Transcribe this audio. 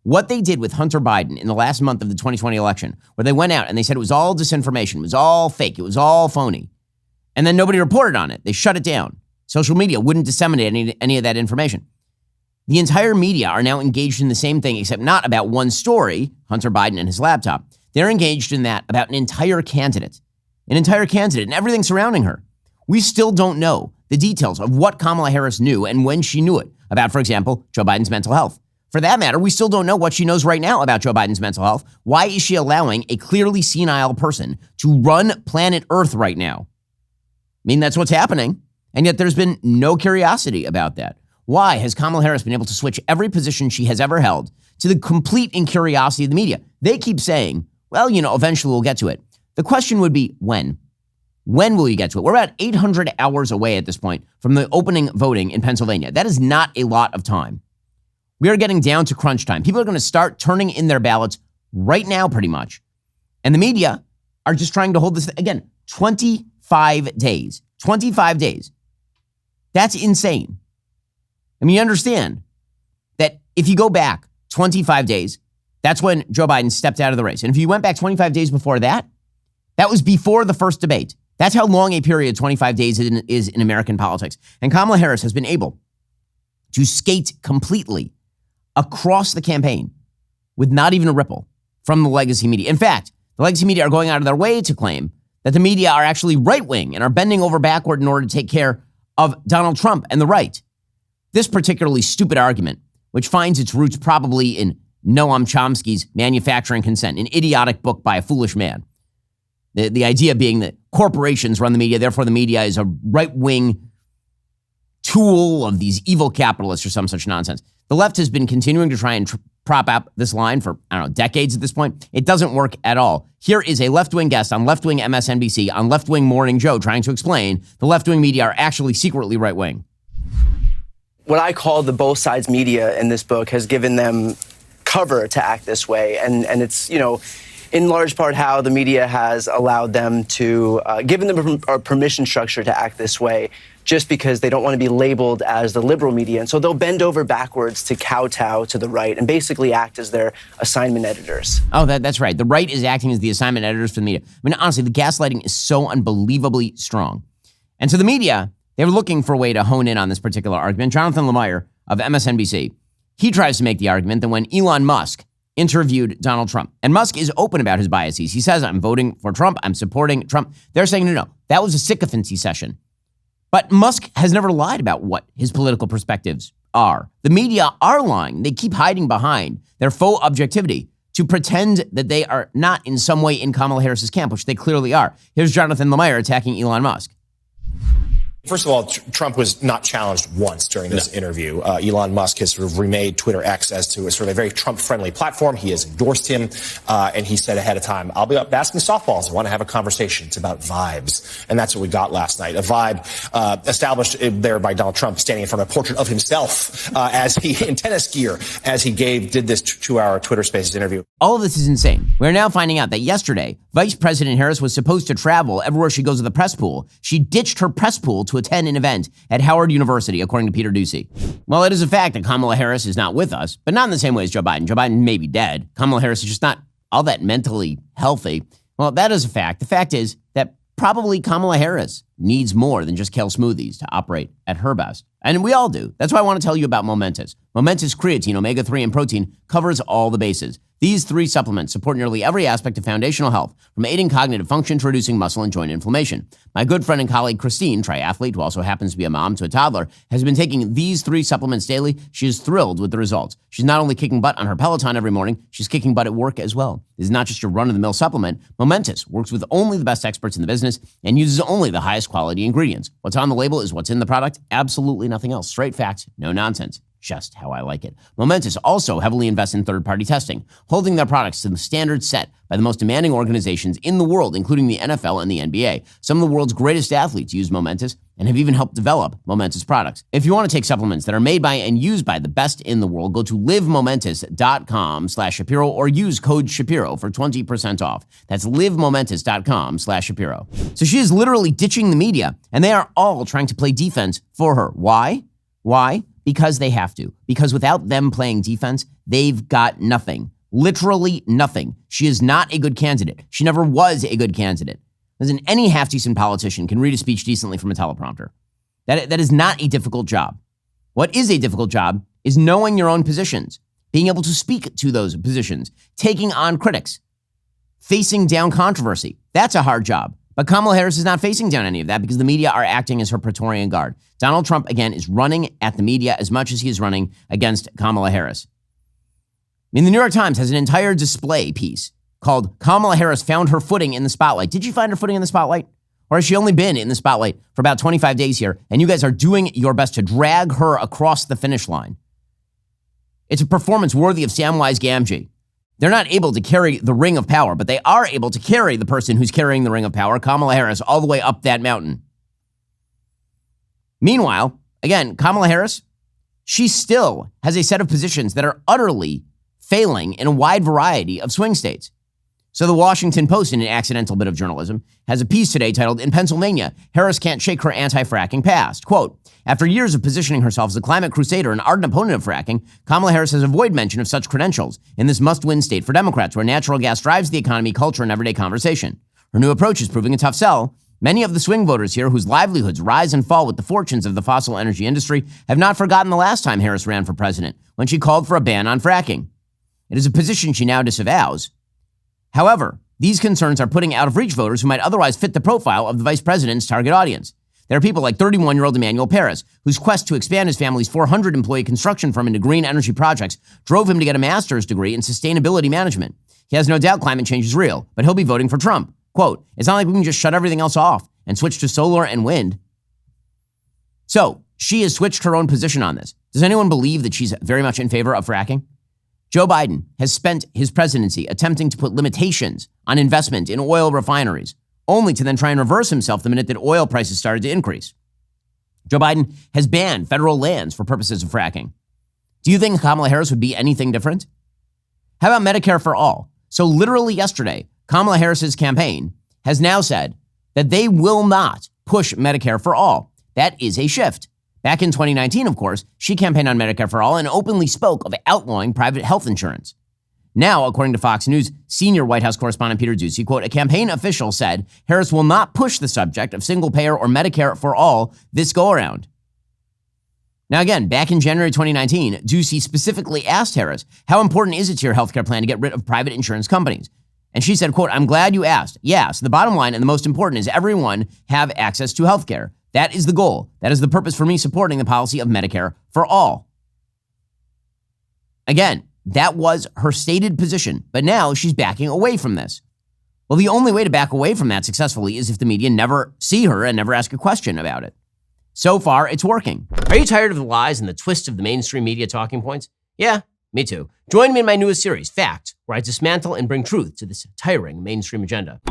What they did with Hunter Biden in the last month of the 2020 election, where they went out and they said it was all disinformation, it was all fake, it was all phony, and then nobody reported on it. They shut it down. Social media wouldn't disseminate any of that information. The entire media are now engaged in the same thing, except not about one story, Hunter Biden and his laptop. They're engaged in that about an entire candidate and everything surrounding her. We still don't know the details of what Kamala Harris knew and when she knew it about, for example, Joe Biden's mental health. For that matter, we still don't know what she knows right now about Joe Biden's mental health. Why is she allowing a clearly senile person to run planet Earth right now? I mean, that's what's happening. And yet there's been no curiosity about that. Why has Kamala Harris been able to switch every position she has ever held to the complete incuriosity of the media? They keep saying, well, eventually we'll get to it. The question would be when? When will you get to it? We're about 800 hours away at this point from the opening voting in Pennsylvania. That is not a lot of time. We are getting down to crunch time. People are going to start turning in their ballots right now, pretty much. And the media are just trying to hold this, again, 25 days. 25 days. That's insane. I mean, you understand that if you go back 25 days, that's when Joe Biden stepped out of the race. And if you went back 25 days before that, that was before the first debate. That's how long a period 25 days is in American politics. And Kamala Harris has been able to skate completely across the campaign with not even a ripple from the legacy media. In fact, the legacy media are going out of their way to claim that the media are actually right-wing and are bending over backward in order to take care of Donald Trump and the right. This particularly stupid argument, which finds its roots probably in Noam Chomsky's Manufacturing Consent, an idiotic book by a foolish man. The idea being that corporations run the media, therefore the media is a right-wing tool of these evil capitalists or some such nonsense. The left has been continuing to try and prop up this line for, decades at this point. It doesn't work at all. Here is a left-wing guest on left-wing MSNBC, on left-wing Morning Joe, trying to explain the left-wing media are actually secretly right-wing. What I call the both sides media in this book has given them cover to act this way. And it's, in large part how the media has allowed them to, given them a permission structure to act this way, just because they don't want to be labeled as the liberal media. And so they'll bend over backwards to kowtow to the right and basically act as their assignment editors. Oh, that's right. The right is acting as the assignment editors for the media. I mean, honestly, the gaslighting is so unbelievably strong. And so the media, they were looking for a way to hone in on this particular argument. Jonathan Lemire of MSNBC, he tries to make the argument that when Elon Musk interviewed Donald Trump, and Musk is open about his biases. He says, I'm voting for Trump, I'm supporting Trump. They're saying, no, that was a sycophancy session. But Musk has never lied about what his political perspectives are. The media are lying. They keep hiding behind their faux objectivity to pretend that they are not in some way in Kamala Harris's camp, which they clearly are. Here's Jonathan Lemire attacking Elon Musk. First of all, Trump was not challenged once during this interview. Elon Musk has sort of remade Twitter X as to a sort of a very Trump-friendly platform. He has endorsed him, and he said ahead of time, I'll be up asking softballs. I want to have a conversation. It's about vibes. And that's what we got last night. A vibe established there by Donald Trump standing in front of a portrait of himself in tennis gear as he did this 2-hour Twitter Spaces interview. All of this is insane. We're now finding out that yesterday, Vice President Harris was supposed to travel everywhere she goes with the press pool. She ditched her press pool to attend an event at Howard University, according to Peter Doocy. Well, it is a fact that Kamala Harris is not with us, but not in the same way as Joe Biden. Joe Biden may be dead. Kamala Harris is just not all that mentally healthy. Well, that is a fact. The fact is that probably Kamala Harris needs more than just kale smoothies to operate at her best. And we all do. That's why I want to tell you about Momentous. Momentous creatine, omega-3, and protein covers all the bases. These 3 supplements support nearly every aspect of foundational health, from aiding cognitive function to reducing muscle and joint inflammation. My good friend and colleague Christine, triathlete who also happens to be a mom to a toddler, has been taking these 3 supplements daily. She is thrilled with the results. She's not only kicking butt on her Peloton every morning, she's kicking butt at work as well. This is not just your run-of-the-mill supplement. Momentous works with only the best experts in the business and uses only the highest quality ingredients. What's on the label is what's in the product. Absolutely nothing else. Straight facts, no nonsense. Just how I like it. Momentous also heavily invests in third-party testing, holding their products to the standards set by the most demanding organizations in the world, including the NFL and the NBA. Some of the world's greatest athletes use Momentous and have even helped develop Momentous products. If you want to take supplements that are made by and used by the best in the world, go to livemomentous.com/Shapiro or use code Shapiro for 20% off. That's livemomentous.com/Shapiro. So she is literally ditching the media, and they are all trying to play defense for her. Why? Because they have to. Because without them playing defense, they've got nothing. Literally nothing. She is not a good candidate. She never was a good candidate. Listen, any half-decent politician can read a speech decently from a teleprompter. That is not a difficult job. What is a difficult job is knowing your own positions, being able to speak to those positions, taking on critics, facing down controversy. That's a hard job. But Kamala Harris is not facing down any of that because the media are acting as her Praetorian Guard. Donald Trump, again, is running at the media as much as he is running against Kamala Harris. I mean, the New York Times has an entire display piece called Kamala Harris Found Her Footing in the Spotlight. Did she find her footing in the spotlight? Or has she only been in the spotlight for about 25 days here, and you guys are doing your best to drag her across the finish line? It's a performance worthy of Samwise Gamgee. They're not able to carry the ring of power, but they are able to carry the person who's carrying the ring of power, Kamala Harris, all the way up that mountain. Meanwhile, again, Kamala Harris, she still has a set of positions that are utterly failing in a wide variety of swing states. So the Washington Post, in an accidental bit of journalism, has a piece today titled, "In Pennsylvania, Harris Can't Shake Her Anti-Fracking Past." Quote, "After years of positioning herself as a climate crusader and ardent opponent of fracking, Kamala Harris has avoided mention of such credentials in this must-win state for Democrats, where natural gas drives the economy, culture, and everyday conversation. Her new approach is proving a tough sell. Many of the swing voters here, whose livelihoods rise and fall with the fortunes of the fossil energy industry, have not forgotten the last time Harris ran for president, when she called for a ban on fracking. It is a position she now disavows. However, these concerns are putting out of reach voters who might otherwise fit the profile of the vice president's target audience. There are people like 31-year-old Emmanuel Paris, whose quest to expand his family's 400-employee construction firm into green energy projects drove him to get a master's degree in sustainability management. He has no doubt climate change is real, but he'll be voting for Trump. Quote, it's not like we can just shut everything else off and switch to solar and wind. So, she has switched her own position on this. Does anyone believe that she's very much in favor of fracking? Joe Biden has spent his presidency attempting to put limitations on investment in oil refineries, only to then try and reverse himself the minute that oil prices started to increase. Joe Biden has banned federal lands for purposes of fracking. Do you think Kamala Harris would be anything different? How about Medicare for all? So literally yesterday, Kamala Harris's campaign has now said that they will not push Medicare for all. That is a shift. Back in 2019, of course, she campaigned on Medicare for all and openly spoke of outlawing private health insurance. Now, according to Fox News, senior White House correspondent Peter Doocy, quote, a campaign official said Harris will not push the subject of single payer or Medicare for all this go around. Now, again, back in January 2019, Doocy specifically asked Harris, how important is it to your healthcare plan to get rid of private insurance companies? And she said, quote, I'm glad you asked. Yes, the bottom line and the most important is everyone have access to healthcare. That is the goal. That is the purpose for me supporting the policy of Medicare for all. Again, that was her stated position, but now she's backing away from this. Well, the only way to back away from that successfully is if the media never see her and never ask a question about it. So far, it's working. Are you tired of the lies and the twists of the mainstream media talking points? Yeah, me too. Join me in my newest series, Fact, where I dismantle and bring truth to this tiring mainstream agenda.